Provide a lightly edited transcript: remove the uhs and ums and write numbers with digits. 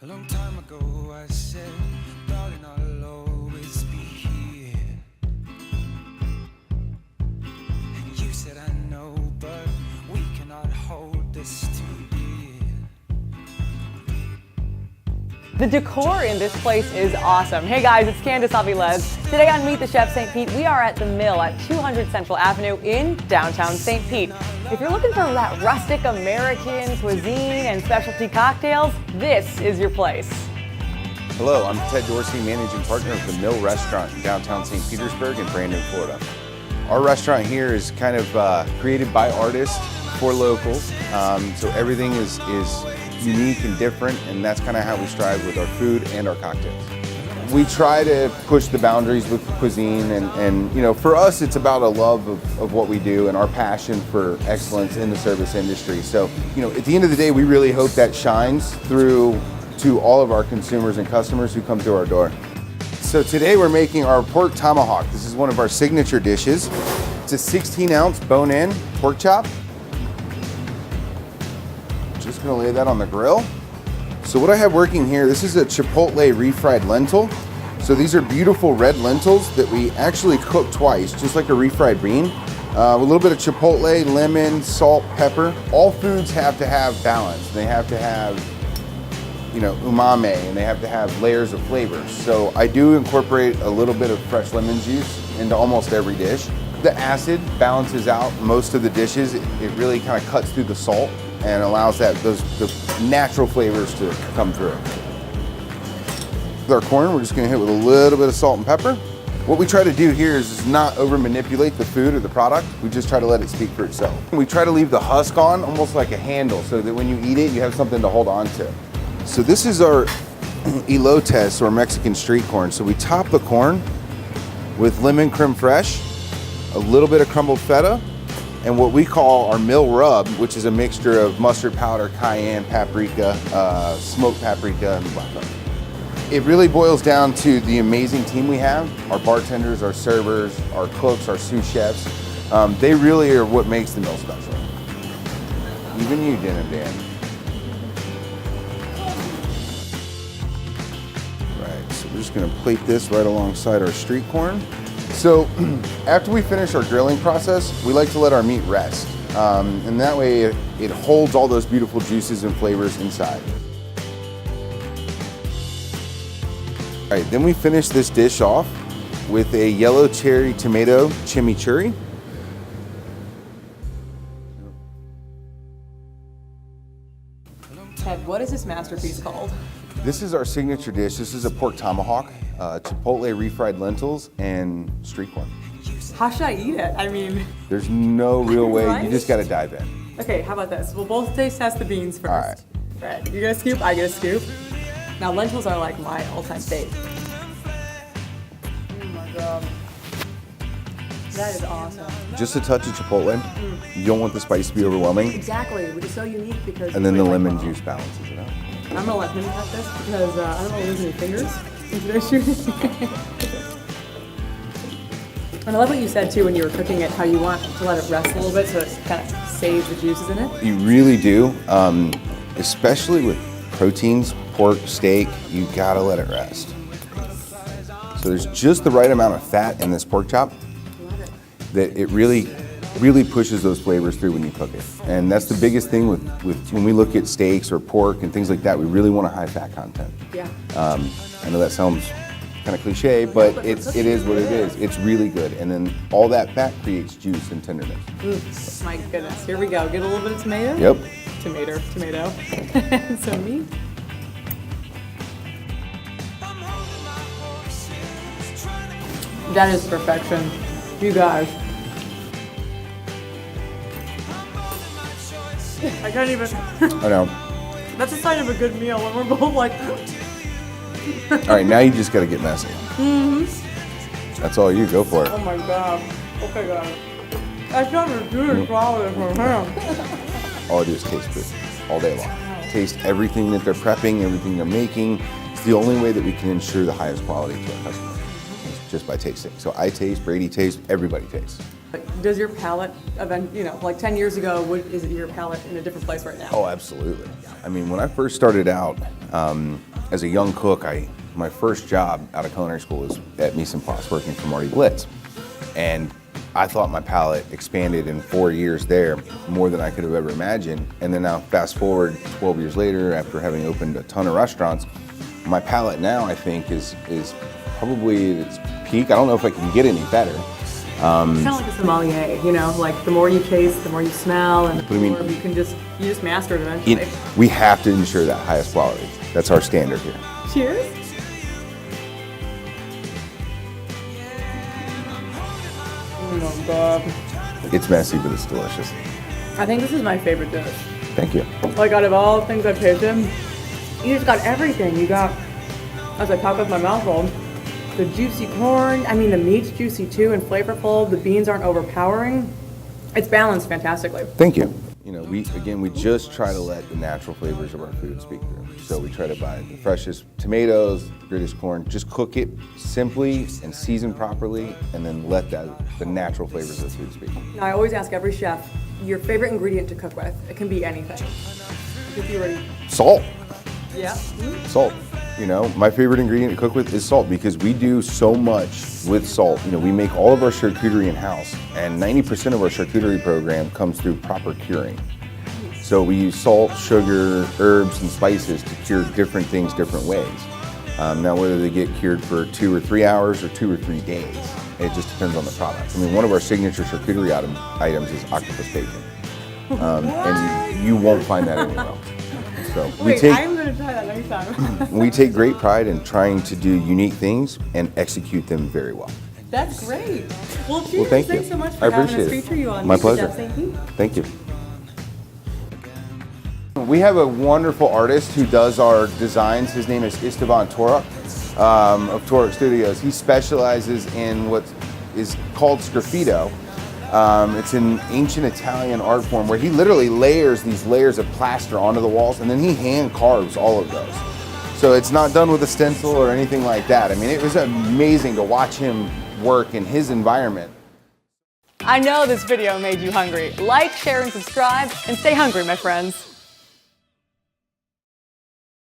A long time ago I said, darling, I'll always be here. And you said, I know, but we cannot hold this too dear. The decor in this place is awesome. Hey guys, it's Candace Avilez. Today on Meet the Chef St. Pete, we are at the Mill at 200 Central Avenue in downtown St. Pete. If you're looking for that rustic American cuisine and specialty cocktails, this is your place. Hello, I'm Ted Dorsey, managing partner of the Mill Restaurant in downtown St. Petersburg in Brandon, Florida. Our restaurant here is kind of created by artists for locals, so everything is unique and different, and that's kind of how we strive with our food and our cocktails. We try to push the boundaries with cuisine, and you know, for us it's about a love of what we do and our passion for excellence in the service industry. So, you know, at the end of the day, we really hope that shines through to all of our consumers and customers who come through our door. So today we're making our pork tomahawk. This is one of our signature dishes. It's a 16-ounce bone-in pork chop. Just gonna lay that on the grill. So what I have working here, this is a chipotle refried lentil. So these are beautiful red lentils that we actually cook twice, just like a refried bean. A little bit of chipotle, lemon, salt, pepper. All foods have to have balance. They have to have, you know, umami, and they have to have layers of flavors. So I do incorporate a little bit of fresh lemon juice into almost every dish. The acid balances out most of the dishes. It really kind of cuts through the salt and allows those natural flavors to come through. With our corn, we're just gonna hit with a little bit of salt and pepper. What we try to do here is not over manipulate the food or the product. We just try to let it speak for itself. We try to leave the husk on almost like a handle so that when you eat it, you have something to hold on to. So this is our elotes, or Mexican street corn. So we top the corn with lemon creme fraiche, a little bit of crumbled feta, and what we call our mill rub, which is a mixture of mustard powder, cayenne, paprika, smoked paprika, and black pepper. It really boils down to the amazing team we have, our bartenders, our servers, our cooks, our sous chefs. They really are what makes the mill special. Even you, Jen and Dan. Right, so we're just gonna plate this right alongside our street corn. So after we finish our grilling process, we like to let our meat rest. And that way it holds all those beautiful juices and flavors inside. All right, then we finish this dish off with a yellow cherry tomato chimichurri. Ted, what is this masterpiece called? This is our signature dish. This is a pork tomahawk, chipotle refried lentils, and street corn. How should I eat it? I mean, there's no real way. Right? You just got to dive in. Okay, how about this? We'll both taste test the beans first. All right. Right, you get a scoop, I get a scoop. Now lentils are like my all-time fave. Oh my God. That is awesome. Just a touch of chipotle. You don't want the spice to be overwhelming. Exactly, which is so unique because... And then the lemon juice balances it out. I'm gonna let him cut this because I don't want to lose any fingers in today's shooting. And I love what you said too when you were cooking it, how you want to let it rest a little bit so it kind of saves the juices in it. You really do, especially with proteins, pork, steak, you gotta let it rest. So there's just the right amount of fat in this pork chop that it really pushes those flavors through when you cook it. And that's the biggest thing with when we look at steaks or pork and things like that, we really want a high fat content. Yeah. I know that sounds kind of cliche, but it is what it is. It's really good. And then all that fat creates juice and tenderness. My goodness, here we go. Get a little bit of tomato. Yep. Tomato. And some meat. That is perfection. You guys. I can't even. I know. That's a sign of a good meal when we're both like. All right, now you just gotta get messy. That's all you, go for it. Oh my God. Okay, guys. I can't refuse to swallow this from him. All I do is taste food all day long. Taste everything that they're prepping, everything they're making. It's the only way that we can ensure the highest quality to our customers, just by tasting. So I taste, Brady tastes, everybody tastes. Does your palate, you know, like 10 years ago, is your palate in a different place right now? Oh, absolutely. I mean, when I first started out, as a young cook, my first job out of culinary school was at Mise en Place, working for Marty Blitz. And I thought my palate expanded in 4 years there more than I could have ever imagined. And then now fast forward 12 years later, after having opened a ton of restaurants, my palate now I think is probably at its peak. I don't know if I can get any better. It's kind of like a sommelier, you know, like the more you taste, the more you smell, and the more you just master it eventually. We have to ensure that highest quality. That's our standard here. Cheers. Oh my God. It's messy, but it's delicious. I think this is my favorite dish. Thank you. Like out of all the things I've tasted, you just got everything. You got, as I talk with my mouth full, the juicy corn. I mean, the meat's juicy too and flavorful. The beans aren't overpowering. It's balanced fantastically. Thank you. You know, we just try to let the natural flavors of our food speak through. So we try to buy the freshest tomatoes, the greatest corn, just cook it simply and season properly, and then let the natural flavors of the food speak. Now, I always ask every chef, your favorite ingredient to cook with. It can be anything. If you're ready. Salt. Yeah. Salt. You know, my favorite ingredient to cook with is salt because we do so much with salt. You know, we make all of our charcuterie in-house, and 90% of our charcuterie program comes through proper curing. So we use salt, sugar, herbs, and spices to cure different things different ways. Now, whether they get cured for 2 or 3 hours or 2 or 3 days, it just depends on the product. I mean, one of our signature charcuterie items is octopus bacon. And you won't find that anywhere else. So I'm going to try that next time. we take great pride in trying to do unique things and execute them very well. That's great. Well, cheers. Well, thank you. Thanks so much for I having us appreciate it. feature you on My Meet the pleasure. Chef St. Pete. Thank you. We have a wonderful artist who does our designs. His name is Esteban Torok of Torok Studios. He specializes in what is called sgraffito. It's an ancient Italian art form where he literally layers these layers of plaster onto the walls and then he hand carves all of those. So it's not done with a stencil or anything like that. I mean, it was amazing to watch him work in his environment. I know this video made you hungry. Like, share, and subscribe, and stay hungry, my friends.